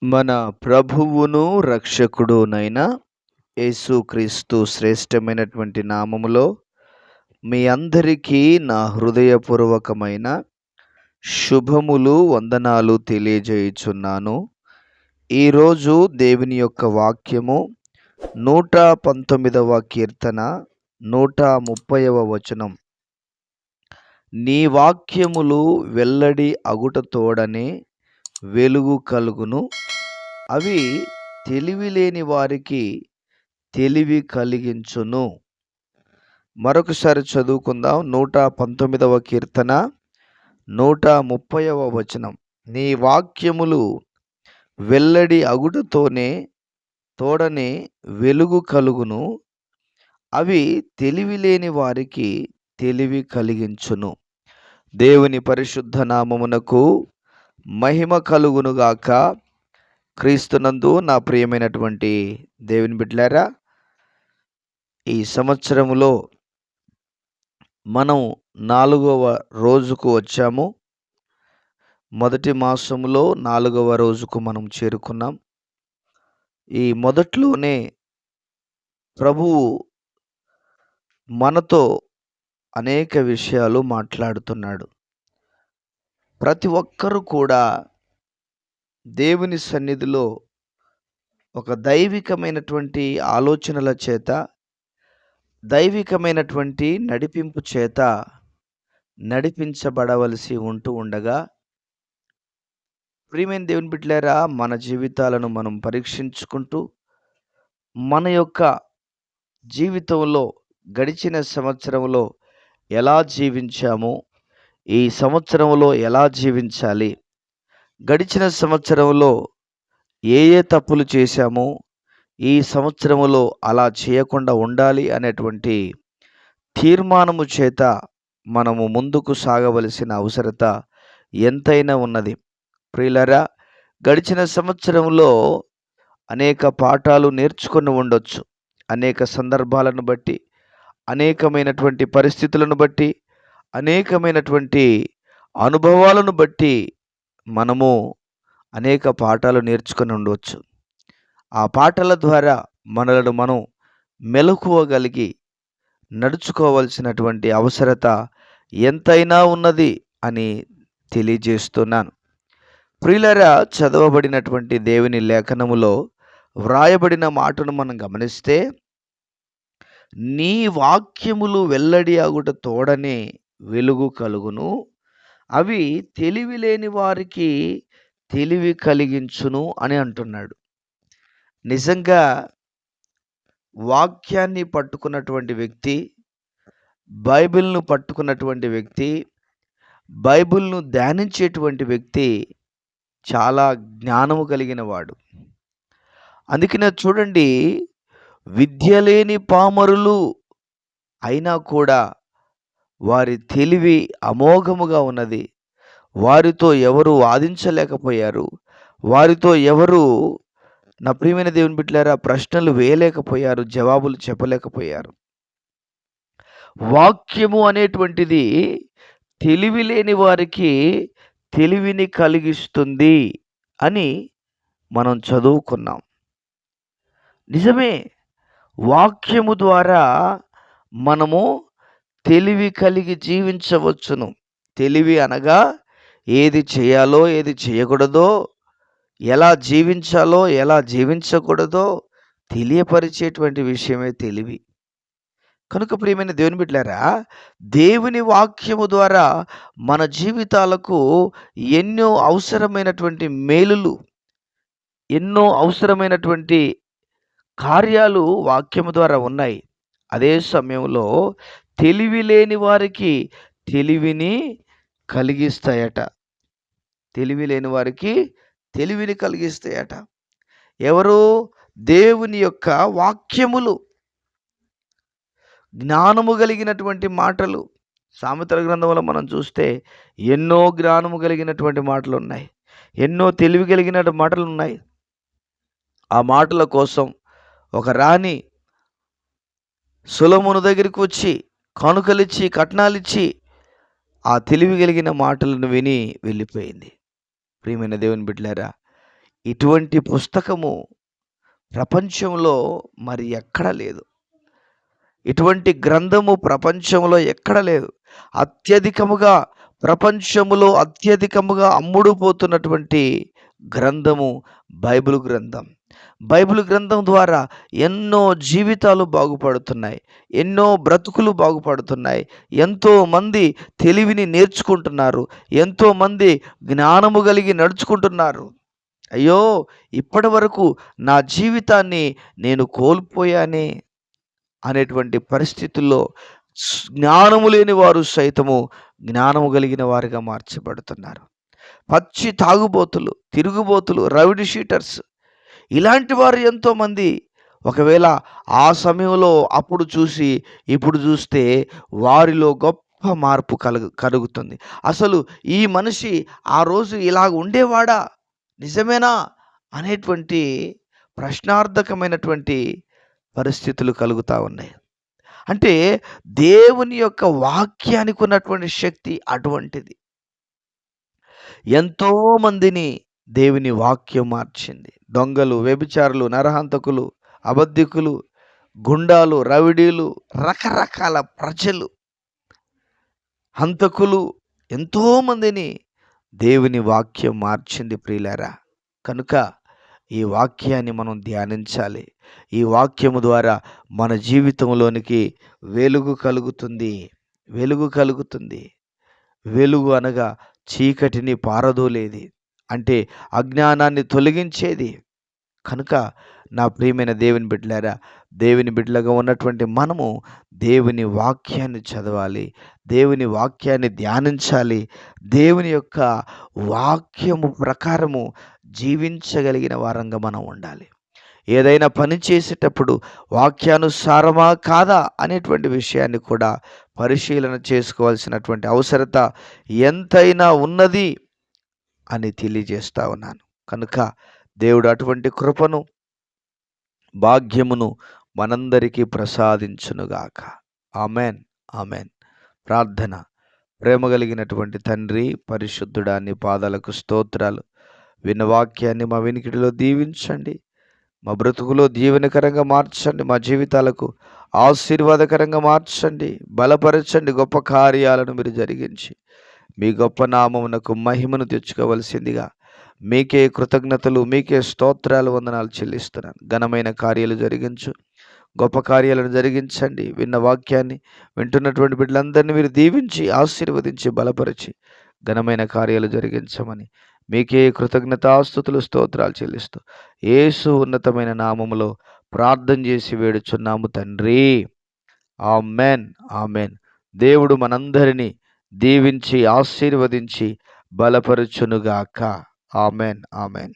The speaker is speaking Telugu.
మన ప్రభువును రక్షకుడునైన యేసుక్రీస్తు శ్రేష్టమైనటువంటి నామములో మీ అందరికీ నా హృదయపూర్వకమైన శుభములు వందనాలు తెలియజేయుచున్నాను. ఈరోజు దేవుని యొక్క వాక్యము 119వ కీర్తన 130వ వచనం. నీ వాక్యములు వెల్లడి అగుట తోడనే వెలుగు కలుగును, అవి తెలివిలేని వారికి తెలివి కలిగించును. మరొకసారి చదువుకుందాం. 119వ కీర్తన 130వ వచనం. నీ వాక్యములు వెల్లడి తోడనే వెలుగు కలుగును, అవి తెలివిలేని వారికి తెలివి కలిగించును. దేవుని పరిశుద్ధ నామమునకు మహిమ కలుగునుగాక. క్రీస్తునందు నా ప్రియమైనటువంటి దేవుని బిడ్డలారా, ఈ సంవత్సరములో మనం 4వ రోజుకు వచ్చాము. మొదటి మాసములో 4వ రోజుకు మనం చేరుకున్నాం. ఈ మొదట్లోనే ప్రభువు మనతో అనేక విషయాలు మాట్లాడుతున్నాడు. ప్రతి ఒక్కరూ కూడా దేవుని సన్నిధిలో ఒక దైవికమైనటువంటి ఆలోచనల చేత, దైవికమైనటువంటి నడిపింపు చేత నడిపించబడవలసి ఉండగా, ప్రియమైన దేవుని బిడ్డలారా, మన జీవితాలను మనం పరీక్షించుకుంటూ మన యొక్క జీవితంలో గడిచిన సంవత్సరంలో ఎలా జీవించామో, ఈ సంవత్సరంలో ఎలా జీవించాలి, గడిచిన సంవత్సరంలో ఏ తప్పులు చేశామో ఈ సంవత్సరంలో అలా చేయకుండా ఉండాలి అనేటువంటి తీర్మానము చేత మనము ముందుకు సాగవలసిన అవసరత ఎంతైనా ఉన్నది. ప్రియులారా, గడిచిన సంవత్సరంలో అనేక పాఠాలు నేర్చుకొని ఉండొచ్చు. అనేక సందర్భాలను బట్టి, అనేకమైనటువంటి పరిస్థితులను బట్టి, అనేకమైనటువంటి అనుభవాలను బట్టి మనము అనేక పాఠాలు నేర్చుకొని ఉండవచ్చు. ఆ పాఠాల ద్వారా మనలను మనం మెలకువగలిగి నడుచుకోవాల్సినటువంటి అవసరత ఎంతైనా ఉన్నది అని తెలియజేస్తున్నాను. ప్రియులారా, చదవబడినటువంటి దేవుని లేఖనములో వ్రాయబడిన మాటను మనం గమనిస్తే, నీ వాక్యములు వెల్లడి అగుట తోడనే వెలుగు కలుగును, అవి తెలివిలేని వారికి తెలివి కలిగించును అని అంటున్నాడు. నిజంగా వాక్యాన్ని పట్టుకున్నటువంటి వ్యక్తి, బైబిల్ను పట్టుకున్నటువంటి వ్యక్తి, బైబిల్ను ధ్యానించేటువంటి వ్యక్తి చాలా జ్ఞానము కలిగిన వాడు. అందుకనే చూడండి, విద్య లేని పామరులు అయినా కూడా వారి తెలివి అమోఘముగా ఉన్నది. వారితో ఎవరు వాదించలేకపోయారు. వారితో ఎవరు, నా ప్రియమైన దేవుని బిడ్డలారా, ప్రశ్నలు వేయలేకపోయారు, జవాబులు చెప్పలేకపోయారు. వాక్యము అనేటువంటిది తెలివి లేని వారికి తెలివిని కలిగిస్తుంది అని మనం చదువుకున్నాం. నిజమే, వాక్యము ద్వారా మనము తెలివి కలిగి జీవించవచ్చును. తెలివి అనగా ఏది చేయాలో, ఏది చేయకూడదో, ఎలా జీవించాలో, ఎలా జీవించకూడదో తెలియపరిచేటువంటి విషయమే తెలివి. కనుక ప్రియమైన దేవుని బిడ్డలారా, దేవుని వాక్యము ద్వారా మన జీవితాలకు ఎన్నో అవసరమైనటువంటి మేలులు, ఎన్నో అవసరమైనటువంటి కార్యాలు వాక్యము ద్వారా ఉన్నాయి. అదే సమయంలో తెలివి లేని వారికి తెలివిని కలిగిస్తాయట. తెలివి లేని వారికి తెలివిని కలిగిస్తాయట. ఎవరు? దేవుని యొక్క వాక్యములు, జ్ఞానము కలిగినటువంటి మాటలు. సామెతల గ్రంథంలో మనం చూస్తే ఎన్నో జ్ఞానము కలిగినటువంటి మాటలు ఉన్నాయి, ఎన్నో తెలివి కలిగిన మాటలు ఉన్నాయి. ఆ మాటల కోసం ఒక రాణి సొలొమోను దగ్గరికి వచ్చి కానుకలిచ్చి, కట్నాలిచ్చి ఆ తెలివి కలిగిన మాటలను విని వెళ్ళిపోయింది. ప్రియమైన దేవుని బిడ్డలారా, ఇటువంటి పుస్తకము ప్రపంచంలో మరి ఎక్కడ లేదు. ఇటువంటి గ్రంథము ప్రపంచంలో ఎక్కడ లేదు. ప్రపంచములో అత్యధికముగా అమ్ముడు పోతున్నటువంటి గ్రంథము బైబిల్ గ్రంథం. బైబిల్ గ్రంథం ద్వారా ఎన్నో జీవితాలు బాగుపడుతున్నాయి, ఎన్నో బ్రతుకులు బాగుపడుతున్నాయి, ఎంతోమంది తెలివిని నేర్చుకుంటున్నారు, ఎంతోమంది జ్ఞానము కలిగి నడుచుకుంటున్నారు. అయ్యో, ఇప్పటి వరకు నా జీవితాన్ని నేను కోల్పోయానే అనేటువంటి పరిస్థితుల్లో జ్ఞానము లేని వారు సైతము జ్ఞానము కలిగిన వారిగా మార్చబడుతున్నారు. పచ్చి తాగుబోతులు, తిరుగుబోతులు, రౌడీ షీటర్స్, ఇలాంటి వారు ఎంతోమంది ఒకవేళ ఆ సమయంలో అప్పుడు చూసి ఇప్పుడు చూస్తే వారిలో గొప్ప మార్పు కలుగుతుంది. అసలు ఈ మనిషి ఆ రోజు ఇలాగ ఉండేవాడా, నిజమేనా అనేటువంటి ప్రశ్నార్థకమైనటువంటి పరిస్థితులు కలుగుతూ ఉన్నాయి. అంటే దేవుని యొక్క వాక్యానికి ఉన్నటువంటి శక్తి అటువంటిది. ఎంతో మందిని దేవుని వాక్యం మార్చింది. దొంగలు, వ్యభిచారులు, నరహంతకులు, అబద్ధికులు, గుండాలు, రౌడీలు, రకరకాల ప్రజలు, హంతకులు, ఎంతో మందిని దేవుని వాక్యం మార్చింది ప్రియులారా. కనుక ఈ వాక్యాన్ని మనం ధ్యానించాలి. ఈ వాక్యము ద్వారా మన జీవితంలోనికి వెలుగు కలుగుతుంది. వెలుగు అనగా చీకటిని పారదోలేది, అంటే అజ్ఞానాన్ని తొలగించేది. కనుక నా ప్రియమైన దేవుని బిడ్డలారా, దేవుని బిడ్డలుగా ఉన్నటువంటి మనము దేవుని వాక్యాన్ని చదవాలి, దేవుని వాక్యాన్ని ధ్యానించాలి, దేవుని యొక్క వాక్యము ప్రకారము జీవించగలిగిన వారంగా మనం ఉండాలి. ఏదైనా పని చేసేటప్పుడు వాక్యానుసారమా కాదా అనేటువంటి విషయాన్ని కూడా పరిశీలన చేసుకోవాల్సినటువంటి అవసరత ఎంతైనా ఉన్నది అని తెలియజేస్తా ఉన్నాను. కనుక దేవుడు అటువంటి కృపను, భాగ్యమును మనందరికీ ప్రసాదించునుగాక. Amen, amen. ప్రార్థన. ప్రేమ కలిగినటువంటి తండ్రి, పరిశుద్ధుడా, నీ పాదాలకు స్తోత్రాలు. విన్న వాక్యాన్ని మా వినికిడిలో దీవించండి, మా బ్రతుకులో దీవెనకరంగా మార్చండి, మా జీవితాలకు ఆశీర్వాదకరంగా మార్చండి, బలపరచండి. గొప్ప కార్యాలను మీరు జరిగించి మీ గొప్ప నామమునకు మహిమను తెచ్చుకోవలసిందిగా మీకే కృతజ్ఞతలు, మీకే స్తోత్రాలు, వందనాలు చెల్లిస్తున్నాను. ఘనమైన కార్యాలు జరిగించు, గొప్ప కార్యాలను జరిగించండి. విన్న వాక్యాన్ని వింటున్నటువంటి బిడ్డలందరినీ మీరు దీవించి, ఆశీర్వదించి, బలపరిచి ఘనమైన కార్యాలు జరిగించమని మీకే కృతజ్ఞతాస్తుతులు, స్తోత్రాలు చెల్లిస్తూ యేసు ఉన్నతమైన నామములో ప్రార్థన చేసి వేడుచున్నాము తండ్రి. Amen, amen. దేవుడు మనందరినీ దీవించి, ఆశీర్వదించి, బలపరుచునుగాక. Amen, amen.